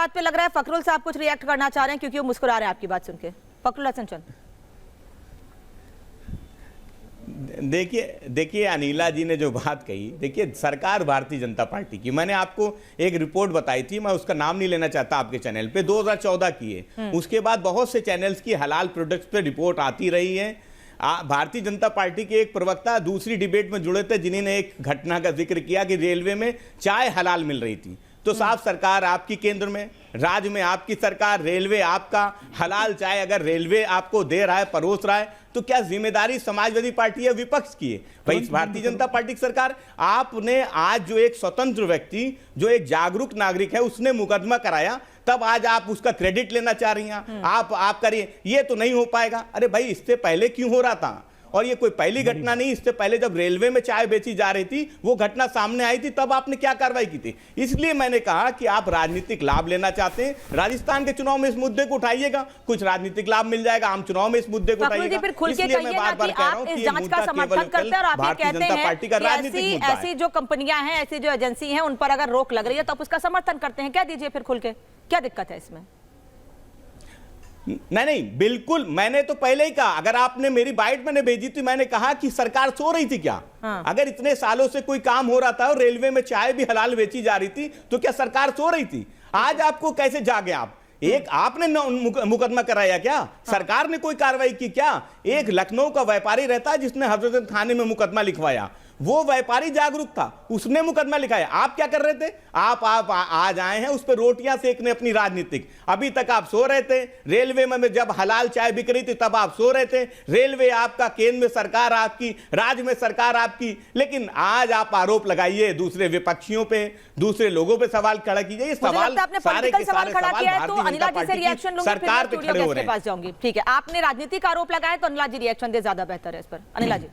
बात पे लग रहा है फखरुल साहब कुछ रिएक्ट करना चाह रहे हैं क्योंकि वो मुस्कुरा रहे हैं आपकी बात सुन के। फखरुल हसन चंद। देखिए अनिला जी ने जो बात कही, देखिए सरकार भारतीय जनता पार्टी की, मैंने आपको एक रिपोर्ट बताई थी, मैं उसका नाम नहीं लेना चाहता आपके चैनल पे, 2014 की है। उसके बाद बहुत से चैनल्स की हलाल प्रोडक्ट्स पे रिपोर्ट आती रही है। भारतीय जनता पार्टी के एक प्रवक्ता दूसरी डिबेट में जुड़े थे जिन्होंने एक घटना का जिक्र किया कि रेलवे में चाय हलाल मिल रही थी। तो साफ सरकार आपकी केंद्र में, राज्य में आपकी सरकार, रेलवे आपका, हलाल चाय अगर रेलवे आपको दे रहा है, परोस रहा है, तो क्या जिम्मेदारी समाजवादी पार्टी या विपक्ष की है? भाई भारतीय जनता पार्टी की सरकार, आपने आज जो एक स्वतंत्र व्यक्ति, जो एक जागरूक नागरिक है, उसने मुकदमा कराया, तब आज आप उसका क्रेडिट लेना चाह रही हैं। आप करिए, ये तो नहीं हो पाएगा। अरे भाई इससे पहले क्यों हो रहा था? और ये कोई पहली घटना नहीं, इससे पहले जब रेलवे में चाय बेची जा रही थी वो घटना सामने आई थी, तब आपने क्या कार्रवाई की थी? इसलिए मैंने कहा कि आप राजनीतिक लाभ लेना चाहते हैं, राजस्थान के चुनाव में इस मुद्दे को उठाइएगा, कुछ राजनीतिक लाभ मिल जाएगा, आम चुनाव में इस मुद्दे को उठाइएगा। इसलिए मैं बार-बार कह रहा हूं कि जांच का समर्थन करते हैं और आप ये कहते हैं कि ऐसी जो कंपनियां हैं, ऐसी जो एजेंसी हैं, उन पर अगर रोक लग रही है तो आप उसका समर्थन करते हैं। क्या दीजिए फिर खुल के, क्या दिक्कत है इसमें? नहीं, बिल्कुल, मैंने तो पहले ही कहा, अगर आपने मेरी बाइट मैंने भेजी थी, मैंने कहा कि सरकार सो रही थी क्या? अगर इतने सालों से कोई काम हो रहा था और रेलवे में चाय भी हलाल बेची जा रही थी, तो क्या सरकार सो रही थी? आज आपको कैसे जागे आप? एक आपने मुकदमा कराया क्या? सरकार ने कोई कार्रवाई की क्या? एक लखनऊ का व्यापारी रहता है जिसने हजरत थाने में मुकदमा लिखवाया, वो व्यापारी जागरूक था, उसने मुकदमा लिखाया। आप क्या कर रहे थे? आप आज आए हैं उस पर रोटियां सेकने अपनी राजनीतिक। अभी तक आप सो रहे थे। रेलवे में जब हलाल चाय बिक रही थी तब आप सो रहे थे। रेलवे आपका, केंद्र में सरकार आपकी, राज्य में सरकार आपकी, लेकिन आज आप आरोप लगाइए दूसरे विपक्षियों पे, दूसरे लोगों पे सवाल खड़ा कीजिए। ये सवाल सारे के सारे सवाल भारतीय जनता पार्टी की सरकार पे खड़े हो रहे हैं। जाऊंगी, ठीक है, आपने राजनीतिक आरोप लगाए तो अनिला जी रिएक्शन दे, ज्यादा बेहतर है इस पर। अनिला जी।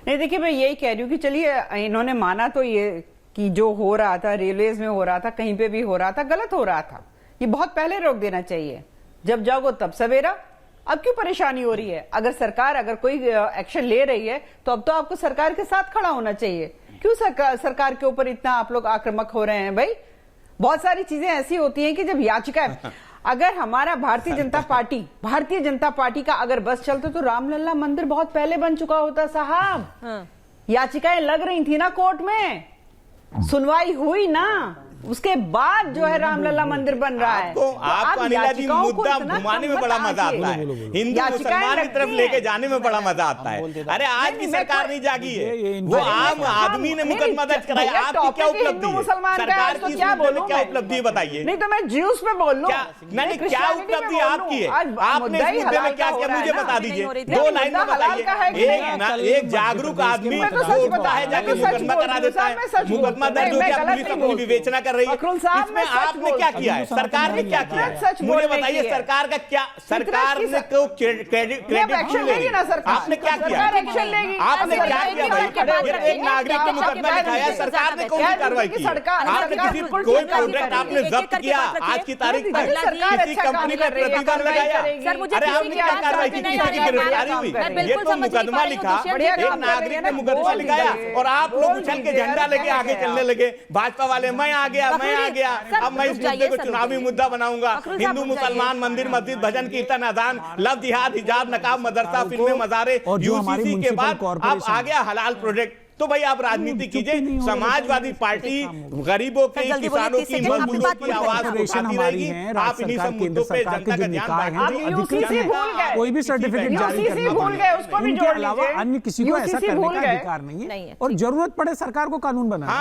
नहीं, देखिए मैं यही कह रही हूँ कि चलिए इन्होंने माना तो ये कि जो हो रहा था रेलवेज में हो रहा था, कहीं पे भी हो रहा था, गलत हो रहा था, ये बहुत पहले रोक देना चाहिए। जब जागो तब सवेरा। अब क्यों परेशानी हो रही है? अगर सरकार अगर कोई एक्शन ले रही है तो अब तो आपको सरकार के साथ खड़ा होना चाहिए। क्यों सरकार के ऊपर इतना आप लोग आक्रामक हो रहे हैं? भाई बहुत सारी चीजें ऐसी होती हैं कि जब याचिका अगर हमारा भारतीय जनता पार्टी का अगर बस चलते तो रामलला मंदिर बहुत पहले बन चुका होता साहब। याचिकाएं लग रही थी ना कोर्ट में, सुनवाई हुई ना, उसके बाद जो है रामलला मंदिर बन रहा है। आपको अनिला जी मुद्दा घुमाने में बड़ा मजा आता है, हिंदू मुसलमान की तरफ लेके जाने में बड़ा मजा आता है। अरे आज की सरकार नहीं जागी है, वो आम आदमी ने मुकदमा दर्ज कराया। आपकी क्या उपलब्धि है? सरकार की क्या उपलब्धि बताइए। नहीं तो मैं ज्यूस पे बोल लूं। नहीं, क्या उपलब्धि आपकी है? आपने इस मुद्दे में क्या किया मुझे बता दीजिए, 2 लाइन में बताइए। एक जागरूक आदमी उठता है, जाके मुकदमा करा देता है, मुकदमा दर्ज हो गया, पुलिस अपनी विवेचना कर रही है। इसमें आपने क्या किया है? सरकार ने क्या किया है? मुझे बताइए, सरकार का क्या, सरकार ने को क्रेडिट आपने क्या किया? आपने क्या किया भाई? एक नागरिक को मुकदमा लिखाया, सरकार ने कौन सी कार्रवाई की? आपने किसी कोई प्रोडक्ट आपने जब्त किया आज की तारीख तक, किसी कंपनी पर प्रतिबंध लगाया? अरे आपने क्या कार्रवाई की? किसी की गिरफ्तारी हुई? ये तो मुकदमा लिखा, एक नागरिक ने मुकदमा लिखाया और आप लोग उछल के झंडा लेके आगे चलने लगे। भाजपा वाले मैं आ गया, अब मैं इस मुद्दे को चुनावी मुद्दा बनाऊंगा। हिंदू मुसलमान, मंदिर मस्जिद, भजन कीर्तन, अजान, लफ्ज, जिहाद, हिजाब, नकाब, मदरसा, फिल्में, मजारे, यूसीसी के बाद अब आ गया हलाल प्रोजेक्ट। तो भाई आप राजनीति कीजिए, समाजवादी पार्टी गरीबों की, किसानों की, मजदूरों की आवाज उठाती रहेगी। आप इन्हीं सब मुद्दों पे जनता का ध्यान, कोई भी सर्टिफिकेट जारी करने के अलावा अन्य किसी को ऐसा करने का अधिकार नहीं है और जरूरत पड़े सरकार को कानून बनाना।